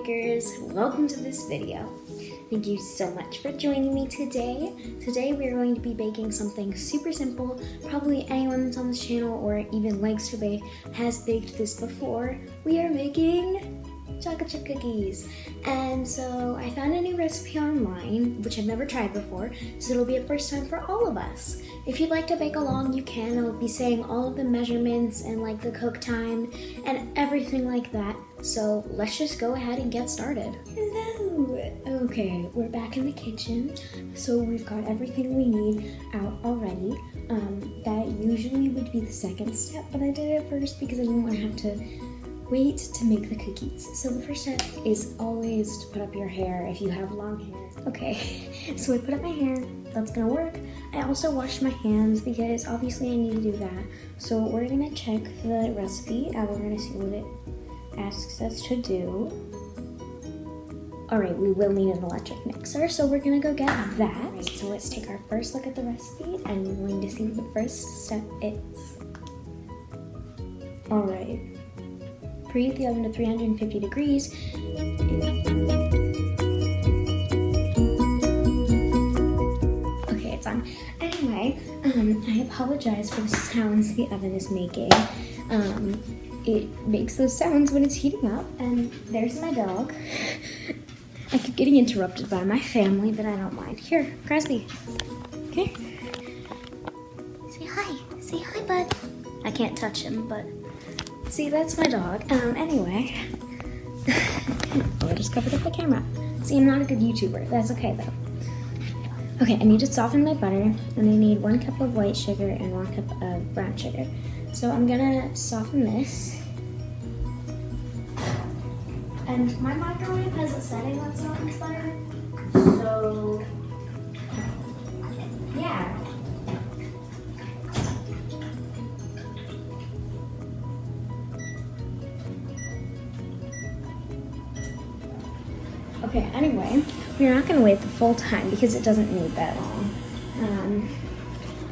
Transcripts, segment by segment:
bakers, welcome to this video. Thank you so much for joining me today. Today we are going to be baking something super simple. Probably anyone that's on this channel or even likes to bake has baked this before. We are making chocolate chip cookies. And so I found a new recipe online, which I've never tried before, so it'll be a first time for all of us. If you'd like to bake along, you can. I'll be saying all of the measurements and like the cook time and everything like that. So let's just go ahead and get started. Hello! Okay, we're back in the kitchen. So we've got everything we need out already. That usually would be the second step, but I did it first because I didn't want to have to wait to make the cookies. So the first step is always to put up your hair if you have long hair. Okay, so I put up my hair. That's gonna work. I also washed my hands because obviously I need to do that. So we're gonna check the recipe and we're gonna see what it asks us to do. Alright, we will need an electric mixer, so we're gonna go get that. Right, so let's take our first look at the recipe and we're going to see what the first step is. Alright. Preheat the oven to 350 degrees. Okay, it's on. Anyway, I apologize for the sounds the oven is making. It makes those sounds when it's heating up, and there's my dog. I keep getting interrupted by my family, but I don't mind. Here, Crosby. Okay. Say hi, bud. I can't touch him, but see, that's my dog. Anyway. Oh, I just covered up the camera. See, I'm not a good YouTuber. That's okay, though. Okay, I need to soften my butter, and I need 1 cup of white sugar and 1 cup of brown sugar. So I'm gonna soften this. And my microwave has a setting that softens butter. So, yeah. Okay, anyway, we're not gonna wait the full time because it doesn't need that long.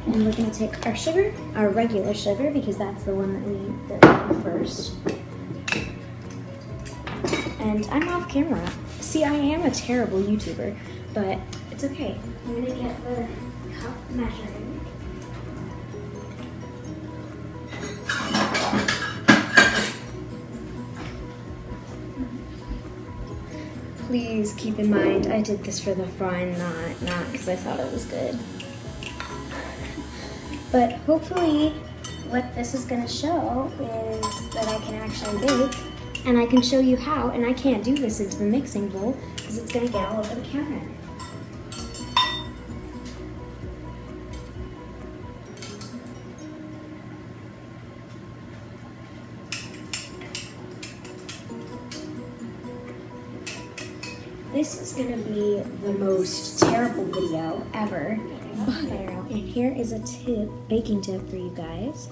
And we're gonna take our sugar, our regular sugar, because that's the one that we did first. And I'm off camera. See, I am a terrible YouTuber, but it's okay. I'm gonna get the cup measuring. Please keep in mind, I did this for the fun, not because I thought it was good. But hopefully what this is gonna show is that I can actually bake, and I can show you how, and I can't do this into the mixing bowl because it's gonna get all over the counter. This is gonna be the most terrible video ever. And here is a baking tip for you guys.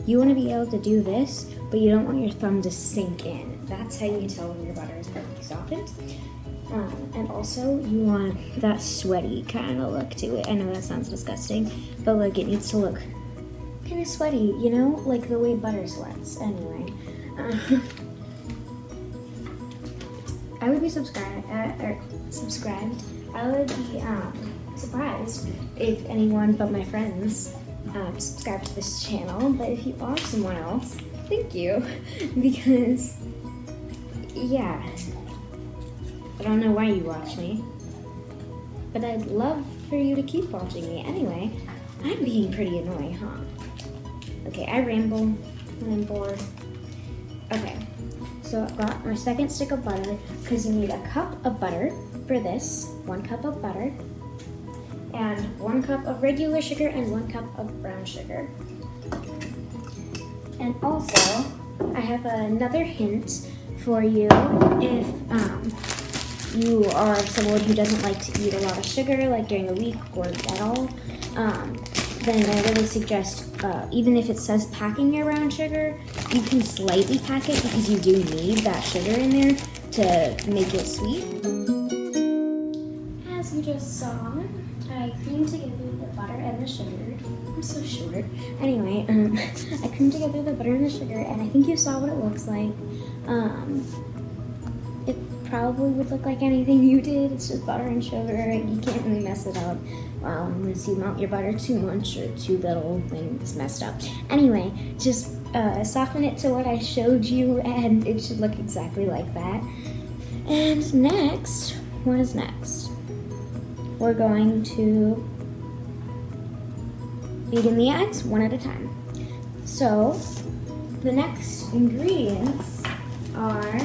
You want to be able to do this, but you don't want your thumb to sink in. That's how you tell when your butter is perfectly softened. And also, you want that sweaty kind of look to it. I know that sounds disgusting, but look, it needs to look kind of sweaty, you know, like the way butter sweats. Anyway, I would be subscribed. I would be surprised if anyone but my friends subscribe to this channel. But if you are someone else, thank you, because yeah, I don't know why you watch me, but I'd love for you to keep watching me. Anyway, I'm being pretty annoying, huh? Okay, I ramble when I'm bored. Okay, so I've got my second stick of butter, because you need a cup of butter for this, 1 cup of butter, and 1 cup of regular sugar and 1 cup of brown sugar. And also, I have another hint for you. If you are someone who doesn't like to eat a lot of sugar, like during the week or at all, then I really suggest, even if it says packing your brown sugar, you can slightly pack it because you do need that sugar in there to make it sweet. As you just saw, I creamed together the butter and the sugar. I'm so short. Anyway, I creamed together the butter and the sugar, and I think you saw what it looks like. It probably would look like anything you did. It's just butter and sugar. You can't really mess it up unless you melt your butter too much or too little, then it's messed up. Anyway, just soften it to what I showed you, and it should look exactly like that. And next, what is next? We're going to beat in the eggs one at a time. So the next ingredients are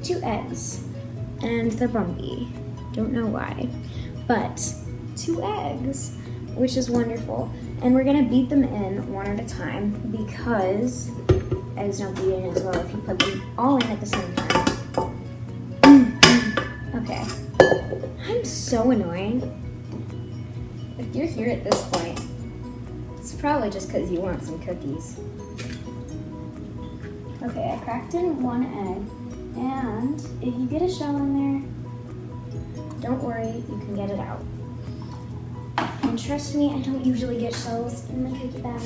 2 eggs, and they're bumpy. Don't know why, but 2 eggs, which is wonderful. And we're gonna beat them in one at a time because eggs don't beat in as well if you put them all in at the same time. Okay, I'm so annoying. If you're here at this point, it's probably just because you want some cookies. Okay, I cracked in 1 egg, and if you get a shell in there, don't worry, you can get it out. And trust me, I don't usually get shells in my cookie batter,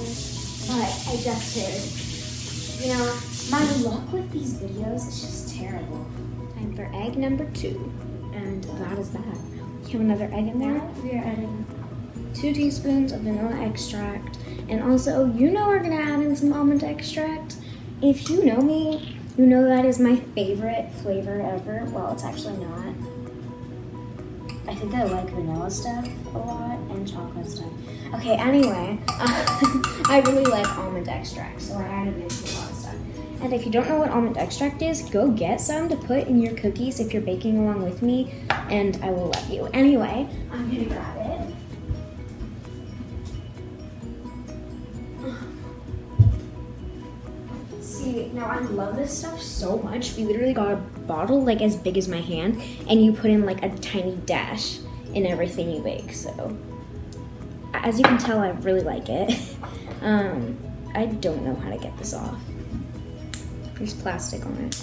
but I just did. You know, my luck with these videos is just terrible. Time for egg number 2, and that is that. You have another egg in there. We are adding 2 teaspoons of vanilla extract, and also, you know we're gonna add in some almond extract. If you know me, you know that is my favorite flavor ever. Well, it's actually not. I think I like vanilla stuff a lot and chocolate stuff. Okay, anyway, I really like almond extract, so I added it to a lot of stuff. And if you don't know what almond extract is, go get some to put in your cookies if you're baking along with me, and I will let you. Anyway, I'm gonna grab it. See, now I love this stuff so much. We literally got a bottle like as big as my hand, and you put in like a tiny dash in everything you bake. So, as you can tell, I really like it. I don't know how to get this off. There's plastic on it.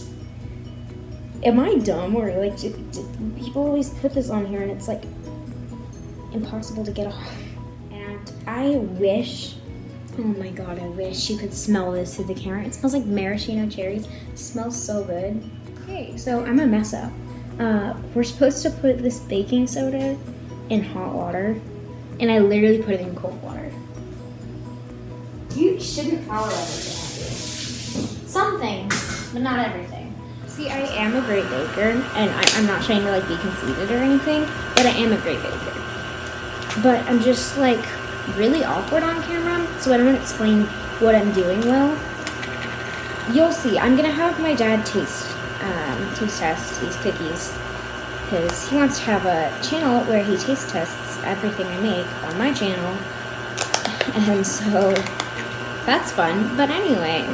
Am I dumb, or like people always put this on here and it's like impossible to get off? And I wish, oh my god, I wish you could smell this through the camera. It smells like maraschino cherries. It smells so good. Okay, so I'm a mess up. We're supposed to put this baking soda in hot water, and I literally put it in cold water. You shouldn't follow everything I do. Some things, but not everything. See, I am a great baker, and I'm not trying to like be conceited or anything, but I am a great baker. But I'm just like really awkward on camera, so I don't explain what I'm doing well. You'll see. I'm gonna have my dad taste test these cookies because he wants to have a channel where he taste tests everything I make on my channel, and so that's fun. But anyway,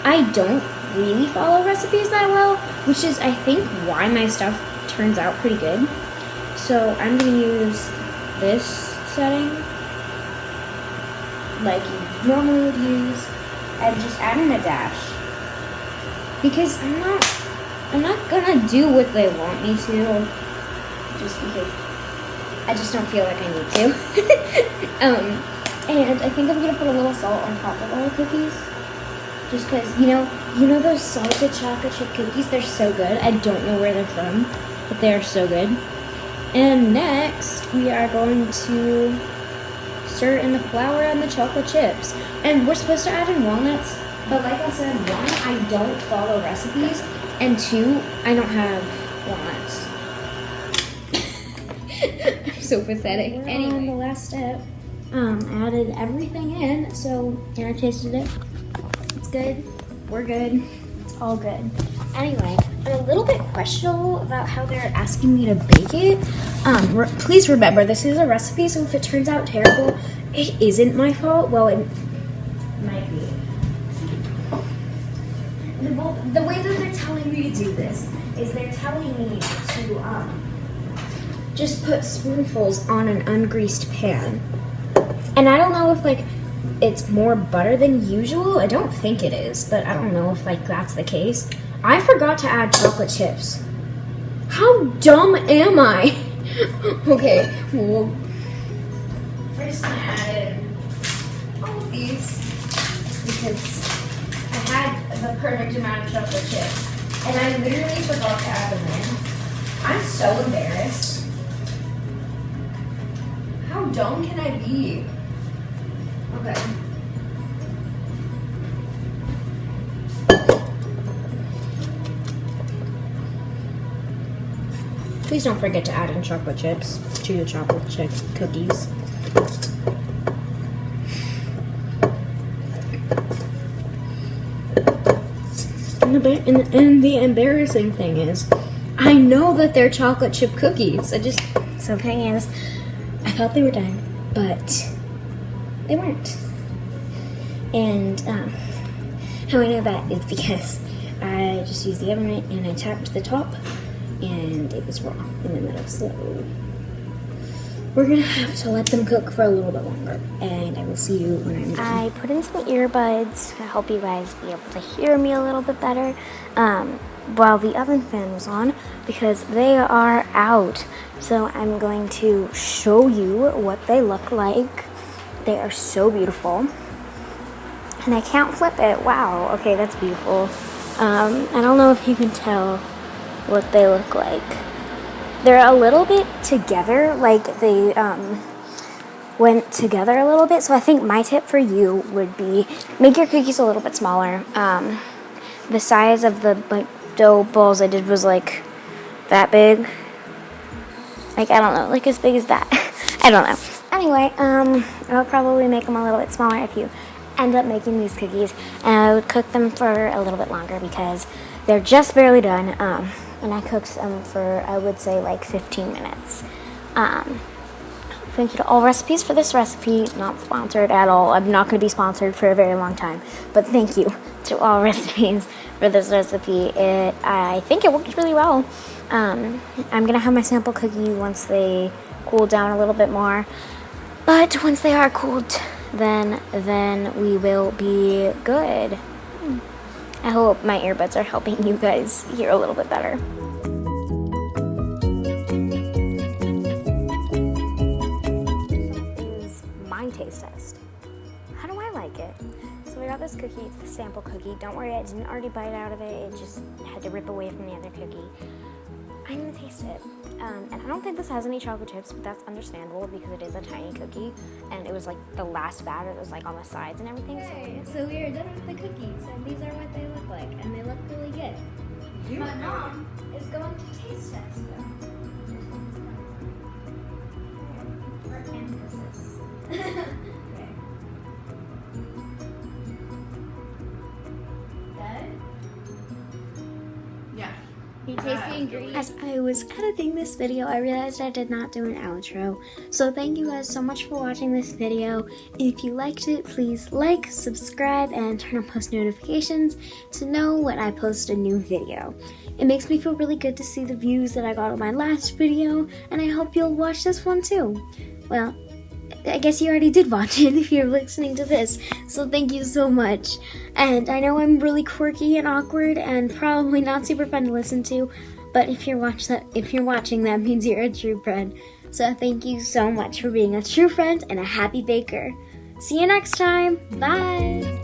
I don't really follow recipes that well, which is I think why my stuff turns out pretty good. So I'm gonna use this setting like you normally would use, and just add in a dash because I'm not gonna do what they want me to just because I just don't feel like I need to. And I think I'm gonna put a little salt on top of all the cookies just because you know those salted chocolate chip cookies, they're so good. I don't know where they're from, but they're so good. And next, we are going to stir in the flour and the chocolate chips. And we're supposed to add in walnuts, but like I said, 1, I don't follow recipes, and 2, I don't have walnuts. I'm so pathetic. Anyway, on the last step, added everything in, and I tasted it. It's good. We're good. It's all good. Anyway, I'm a little bit questionable about how they're asking me to bake it. Please remember, this is a recipe, so if it turns out terrible, it isn't my fault. Well, it might be. The way that they're telling me to do this is they're telling me to just put spoonfuls on an ungreased pan. And I don't know if like it's more butter than usual. I don't think it is, but I don't know if like that's the case. I forgot to add chocolate chips. How dumb am I? Okay, well, we're just gonna add in all of these because I had the perfect amount of chocolate chips. And I literally forgot to add them in. I'm so embarrassed. How dumb can I be? Okay. Please don't forget to add in chocolate chips to your chocolate chip cookies. And the embarrassing thing is, I know that they're chocolate chip cookies. So the thing is, I thought they were done, but they weren't. And how I know that is because I just used the oven mitt and I tapped the top, and it was raw in the middle. So we're gonna have to let them cook for a little bit longer, and I will see you when I'm done. I put in some earbuds to help you guys be able to hear me a little bit better while the oven fan was on, because they are out. So I'm going to show you what they look like. They are so beautiful. And I can't flip it. Wow. Okay, that's beautiful. I don't know if you can tell what they look like. They're a little bit together, like they went together a little bit. So I think my tip for you would be make your cookies a little bit smaller. The size of the dough balls I did was like that big. Like, I don't know, like as big as that. I don't know. Anyway, I would probably make them a little bit smaller if you end up making these cookies. And I would cook them for a little bit longer because they're just barely done. And I cooked them for, I would say, like 15 minutes. Thank you to All Recipes for this recipe. Not sponsored at all. I'm not going to be sponsored for a very long time. But thank you to All Recipes for this recipe. I think it worked really well. I'm going to have my sample cookie once they cool down a little bit more. But once they are cooled, then we will be good. I hope my earbuds are helping you guys hear a little bit better. This is my taste test. How do I like it? So we got this cookie. It's the sample cookie. Don't worry, I didn't already bite out of it. It just had to rip away from the other cookie. I'm gonna taste it. And I don't think this has any chocolate chips, but that's understandable because it is a tiny cookie. And it was like the last batter that was like on the sides and everything. Okay, so we are done with the cookies, and these are what they look like, and they look really good. My mom is going to taste test them. For emphasis. Okay. Good? Yeah. You taste the ingredients. As I was editing this video, I realized I did not do an outro. So thank you guys so much for watching this video. If you liked it, please like, subscribe, and turn on post notifications to know when I post a new video. It makes me feel really good to see the views that I got on my last video, and I hope you'll watch this one too. Well, I guess you already did watch it if you're listening to this, so thank you so much. And I know I'm really quirky and awkward and probably not super fun to listen to, but if you're watching, that means you're a true friend. So thank you so much for being a true friend and a happy baker. See you next time. Bye!